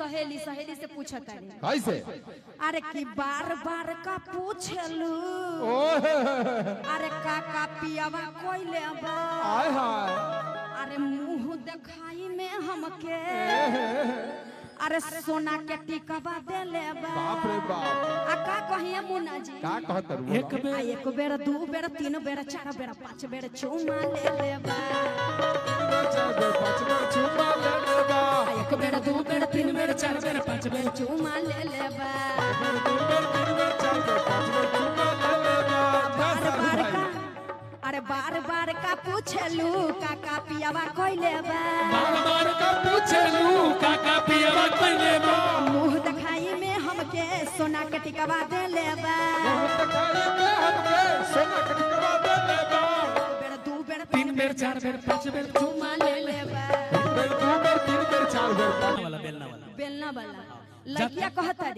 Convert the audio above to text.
सहेली सहेली से पूछत है कैसे? अरे कि बार बार का पूछलू अरे का पियावा कोइले बा हाय हाय अरे मुंह दिखाई में हमके अरे सोना के टिकवा देले बा बाप रे बाप आ का कहिए मुन्ना जी का कहत रू? एक बेर दू बेर तीन बेर चार बेर पांच बेर चुमा ले लेबा एक बेर दू बेर तीन बेर चार बेर पांच बेर चुमा ले लेबा अरे बार बार का पूछलू काका पियावा कोइले बा बार बार का पूछलू काका पियावा कोइले बा मुंह दिखाई में हमके सोना के टिकवा दे लेबा बेर दू बेर तीन बेर चार बेर पांच बेर चुमा ले लेबा वाला बेलना वाला बेलना वाला लड़किया कहता